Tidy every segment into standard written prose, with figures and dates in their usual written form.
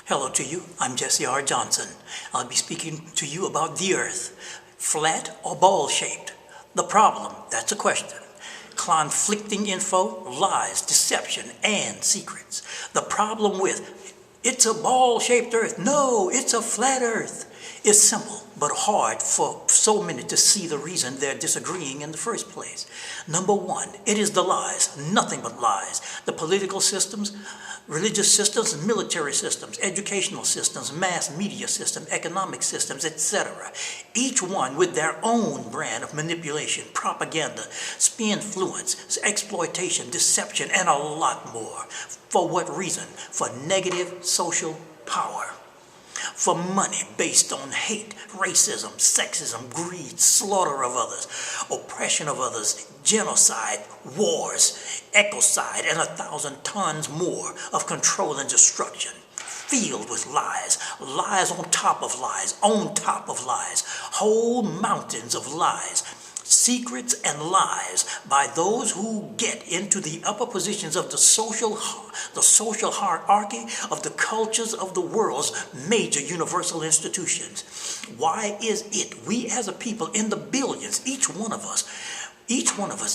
Hello to you, I'm Jessie Johnson. I'll be speaking to you about the Earth. Flat or ball-shaped? The problem, that's a question. Conflicting info, lies, deception, and secrets. The problem with, it's a ball-shaped Earth. No, it's a flat Earth. It's simple, but hard for so many to see the reason they're disagreeing in the first place. Number one, it is the lies, nothing but lies. The political systems, religious systems, military systems, educational systems, mass media systems, economic systems, etc. Each one with their own brand of manipulation, propaganda, influence, exploitation, deception, and a lot more. For what reason? For negative social power. For money based on hate, racism, sexism, greed, slaughter of others, oppression of others, genocide, wars, ecocide, and 1,000 tons more of control and destruction. Filled with lies, lies on top of lies, on top of lies, whole mountains of lies, secrets and lies by those who get into the upper positions of the social hierarchy of the cultures of the world's major universal institutions. Why is it we as a people in the billions, each one of us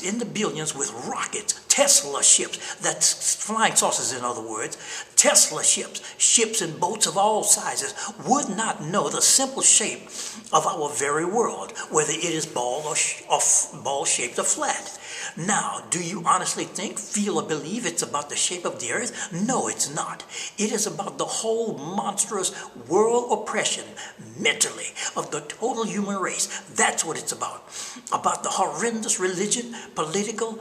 in the billions with rockets, Tesla ships, that's flying saucers in other words, Tesla ships and boats of all sizes, would not know the simple shape of our very world, whether it is ball-shaped or flat. Now, do you honestly think, feel, or believe it's about the shape of the Earth? No, it's not. It is about the whole monstrous world oppression, mentally, of the total human race. That's what it's about. About the horrendous religions, political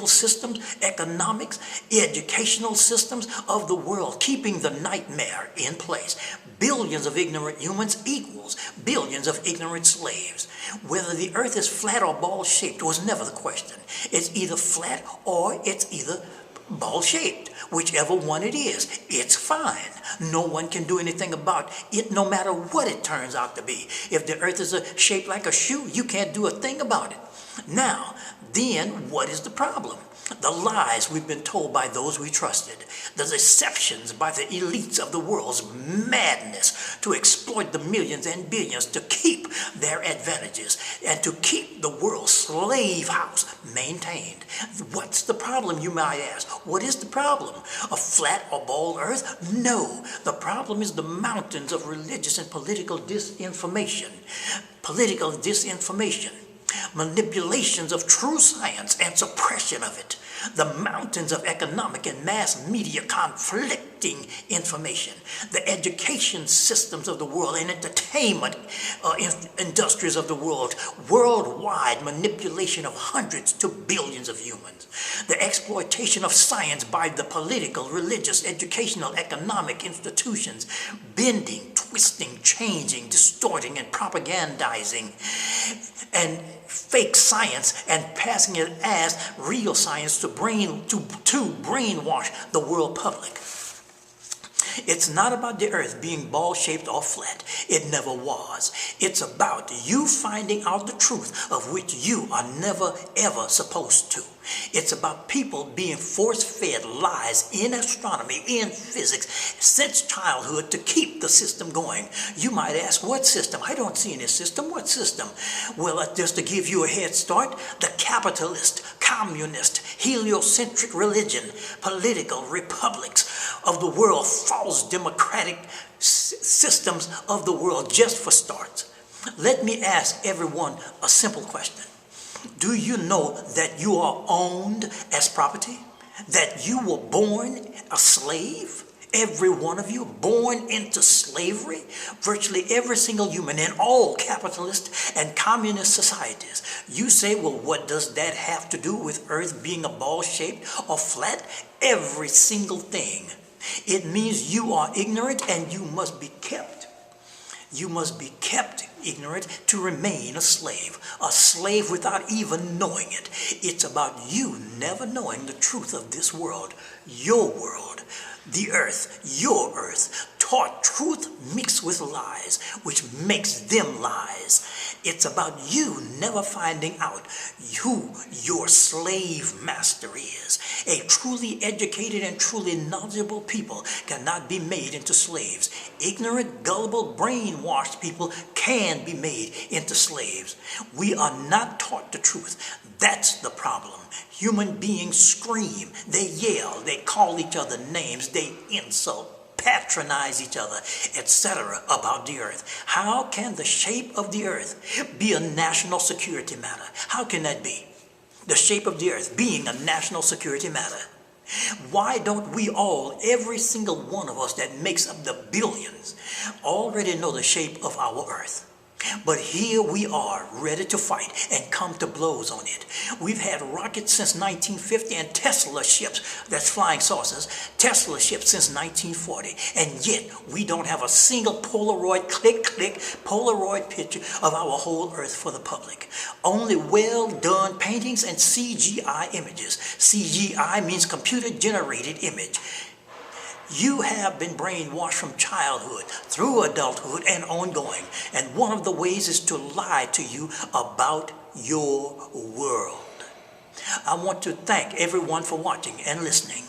systems, economics, educational systems of the world, keeping the nightmare in place. Billions of ignorant humans equals billions of ignorant slaves. Whether the Earth is flat or ball-shaped was never the question. It's either flat or it's either ball-shaped. Whichever one it is, it's fine. No one can do anything about it, no matter what it turns out to be. If the Earth is shaped like a shoe, you can't do a thing about it. Now, then, what is the problem? The lies we've been told by those we trusted, the deceptions by the elites of the world's madness to exploit the millions and billions to keep their advantages and to keep the world's slave house maintained. What's the problem, you might ask? What is the problem? A flat or bald Earth? No. The problem is the mountains of religious and political disinformation. Manipulations of true science and suppression of it, the mountains of economic and mass media conflicting information, the education systems of the world and entertainment industries of the world, worldwide manipulation of hundreds to billions of humans, the exploitation of science by the political, religious, educational, economic institutions, bending, twisting, changing, distorting, and propagandizing, and fake science and passing it as real science to brainwash the world public. It's not about the Earth being ball-shaped or flat. It never was. It's about you finding out the truth of which you are never ever supposed to. It's about people being force-fed lies in astronomy, in physics, since childhood to keep the system going. You might ask, what system? I don't see any system. What system? Well, just to give you a head start, the capitalist, communist, heliocentric religion, political republics of the world, false democratic systems of the world, just for starts. Let me ask everyone a simple question. Do you know that you are owned as property? That you were born a slave? Every one of you born into slavery? Virtually every single human in all capitalist and communist societies. You say, well, what does that have to do with Earth being a ball-shaped or flat? Every single thing. It means you are ignorant and you must be kept. You must be kept ignorant to remain a slave without even knowing it. It's about you never knowing the truth of this world, your world, the Earth, your Earth, taught truth mixed with lies, which makes them lies. It's about you never finding out who your slave master is. A truly educated and truly knowledgeable people cannot be made into slaves. Ignorant, gullible, brainwashed people can be made into slaves. We are not taught the truth. That's the problem. Human beings scream, they yell, they call each other names, they insult, patronize each other, etc. about the earth. How can the shape of the earth be a national security matter? How can that be? The shape of the earth being a national security matter. Why don't we all, every single one of us that makes up the billions, already know the shape of our earth? But here we are, ready to fight and come to blows on it. We've had rockets since 1950 and Tesla ships, that's flying saucers, Tesla ships since 1940. And yet we don't have a single Polaroid, click, Polaroid picture of our whole earth for the public. Only well-done paintings and CGI images. CGI means computer-generated image. You have been brainwashed from childhood, through adulthood, and ongoing. And one of the ways is to lie to you about your world. I want to thank everyone for watching and listening.